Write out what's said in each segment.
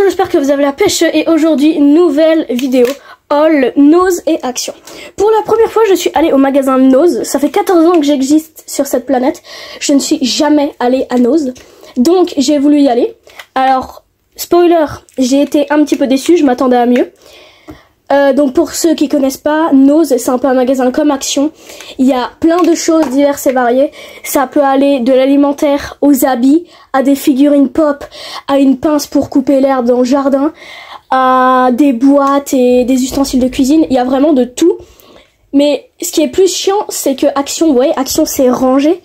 J'espère que vous avez la pêche et aujourd'hui nouvelle vidéo haul Nose et Action. Pour la première fois je suis allée au magasin Nose. Ça fait 14 ans que j'existe sur cette planète. Je ne suis jamais allée à Nose, donc j'ai voulu y aller. Alors spoiler, j'ai été un petit peu déçue, je m'attendais à mieux. Donc pour ceux qui connaissent pas, Nose c'est un peu un magasin comme Action. Il y a plein de choses diverses et variées. Ça peut aller de l'alimentaire aux habits, à des figurines pop, à une pince pour couper l'herbe dans le jardin, à des boîtes et des ustensiles de cuisine. Il y a vraiment de tout. Mais ce qui est plus chiant, c'est que Action, vous voyez, Action c'est rangé.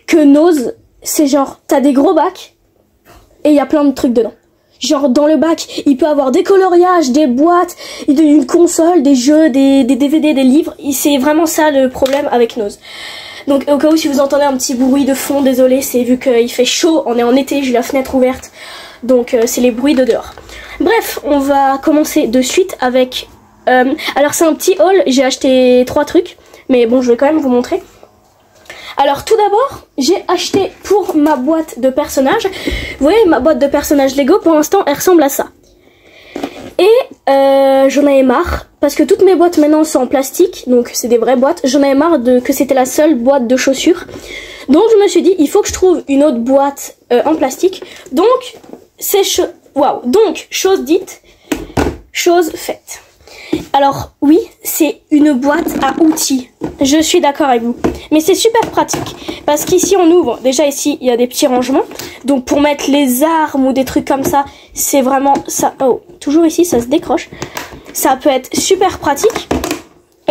Que Nose, c'est genre, t'as des gros bacs et il y a plein de trucs dedans. Genre dans le bac, il peut avoir des coloriages, des boîtes, une console, des jeux, des DVD, des livres. C'est vraiment ça le problème avec Nose. Donc au cas où si vous entendez un petit bruit de fond, désolé, c'est vu qu'il fait chaud, on est en été, j'ai la fenêtre ouverte. Donc c'est les bruits de dehors. Bref, on va commencer de suite avec... alors c'est un petit haul, j'ai acheté 3 trucs, mais bon je vais quand même vous montrer. Alors tout d'abord, j'ai acheté pour ma boîte de personnages. Vous voyez ma boîte de personnages Lego, pour l'instant elle ressemble à ça. Et j'en avais marre, parce que toutes mes boîtes maintenant sont en plastique, donc c'est des vraies boîtes. J'en avais marre que c'était la seule boîte de chaussures. Donc je me suis dit, il faut que je trouve une autre boîte en plastique. Donc, donc chose dite, chose faite. Alors oui, c'est une boîte à outils, je suis d'accord avec vous, mais c'est super pratique, parce qu'ici on ouvre, déjà ici il y a des petits rangements, donc pour mettre les armes ou des trucs comme ça, c'est vraiment ça, oh, toujours ici ça se décroche, ça peut être super pratique,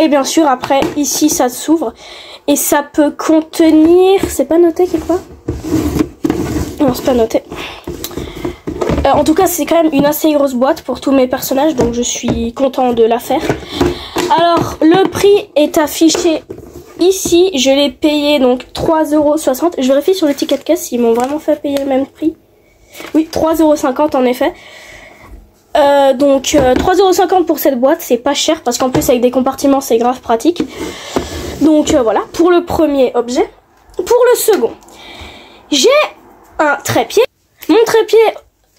et bien sûr après ici ça s'ouvre, et ça peut contenir, c'est pas noté quelque part? Non c'est pas noté. En tout cas c'est quand même une assez grosse boîte pour tous mes personnages, donc je suis content de la faire. Alors le prix est affiché ici, je l'ai payé donc 3,60 €. Je vérifie sur le ticket de caisse s'ils m'ont vraiment fait payer le même prix. Oui, 3,50 € en effet. Donc 3,50 € pour cette boîte, c'est pas cher parce qu'en plus avec des compartiments c'est grave pratique. Donc voilà pour le premier objet. Pour le second, j'ai un trépied. Mon trépied,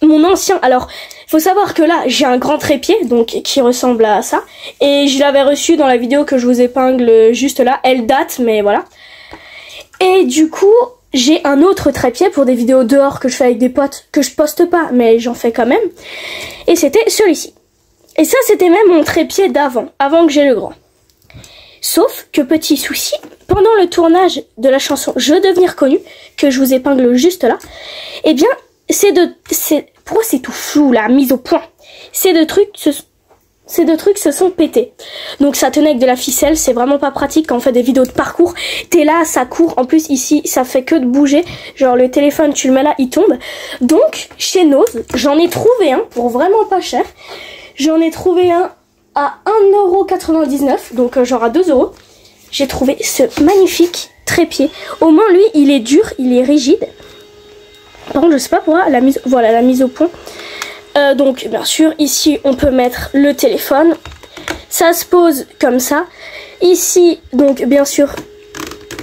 mon ancien, alors faut savoir que là j'ai un grand trépied donc qui ressemble à ça et je l'avais reçu dans la vidéo que je vous épingle juste là, elle date mais voilà. Et du coup j'ai un autre trépied pour des vidéos dehors que je fais avec des potes que je poste pas mais j'en fais quand même, et c'était celui-ci. Et ça c'était même mon trépied avant que j'ai le grand. Sauf que petit souci, pendant le tournage de la chanson Je veux devenir connu, que je vous épingle juste là, eh bien pourquoi c'est tout flou la mise au point? Ces deux trucs se sont pétés. Donc ça tenait avec de la ficelle, c'est vraiment pas pratique quand on fait des vidéos de parcours. T'es là, ça court, en plus ici ça fait que de bouger. Genre le téléphone tu le mets là, il tombe. Donc chez Nose, j'en ai trouvé un pour vraiment pas cher. J'en ai trouvé un à 1,99 €, donc genre à 2 €. J'ai trouvé ce magnifique trépied. Au moins lui il est dur, il est rigide. Par contre je sais pas pourquoi, voilà la mise au point. Donc bien sûr ici on peut mettre le téléphone. Ça se pose comme ça. Ici donc bien sûr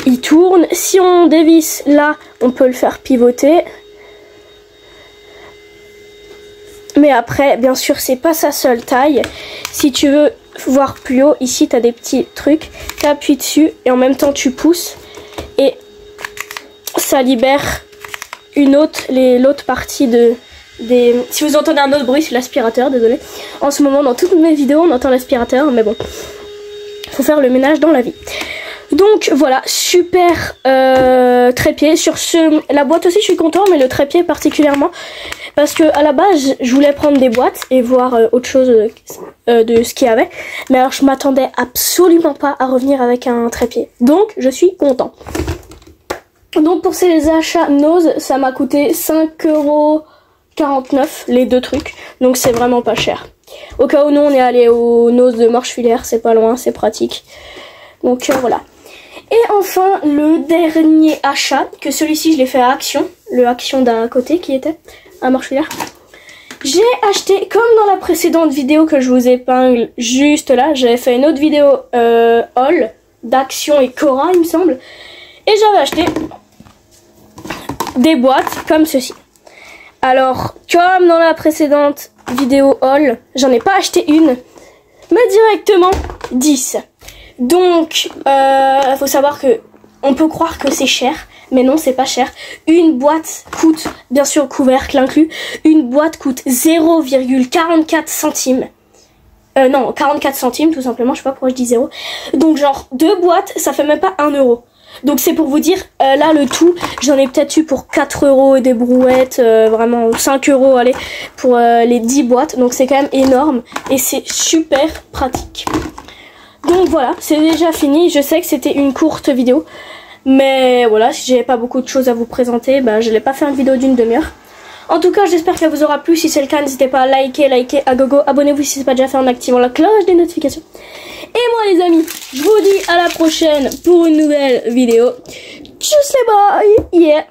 il tourne. Si on dévisse là on peut le faire pivoter. Mais après bien sûr c'est pas sa seule taille. Si tu veux voir plus haut, ici tu as des petits trucs. Tu appuies dessus et en même temps tu pousses. Et ça libère l'autre partie si vous entendez un autre bruit, c'est l'aspirateur, désolé. En ce moment, dans toutes mes vidéos, on entend l'aspirateur, mais bon, faut faire le ménage dans la vie. Donc voilà, super trépied. Sur la boîte aussi, je suis content, mais le trépied particulièrement, parce que à la base, je voulais prendre des boîtes et voir autre chose de ce qu'il y avait. Mais alors, je m'attendais absolument pas à revenir avec un trépied. Donc, je suis content. Donc pour ces achats Nose, ça m'a coûté 5,49 € les deux trucs. Donc c'est vraiment pas cher. Au cas où nous on est allé au Nose de Morchefilière, c'est pas loin, c'est pratique. Donc voilà. Et enfin le dernier achat, que celui-ci je l'ai fait à Action. Le Action d'à côté qui était à Morchefilière. J'ai acheté, comme dans la précédente vidéo que je vous épingle juste là, j'avais fait une autre vidéo haul d'Action et Cora, il me semble. Et j'avais acheté des boîtes comme ceci. Alors, comme dans la précédente vidéo haul, j'en ai pas acheté une, mais directement 10. Donc, faut savoir que on peut croire que c'est cher, mais non, c'est pas cher. Une boîte coûte, bien sûr, couvercle inclus, une boîte coûte 0,44 centimes. Non, 44 centimes, tout simplement, je sais pas pourquoi je dis 0. Donc, genre, 2 boîtes, ça fait même pas 1 euro. Donc, c'est pour vous dire, là, le tout, j'en ai peut-être eu pour 4 euros et des brouettes, vraiment 5 euros, allez, pour les 10 boîtes. Donc, c'est quand même énorme et c'est super pratique. Donc, voilà, c'est déjà fini. Je sais que c'était une courte vidéo. Mais voilà, si j'avais pas beaucoup de choses à vous présenter, bah, je n'ai pas fait une vidéo d'une demi-heure. En tout cas, j'espère qu'elle vous aura plu. Si c'est le cas, n'hésitez pas à liker à gogo. Abonnez-vous si ce n'est pas déjà fait en activant la cloche des notifications. Et moi les amis, je vous dis à la prochaine pour une nouvelle vidéo. Tchuss les boys, yeah.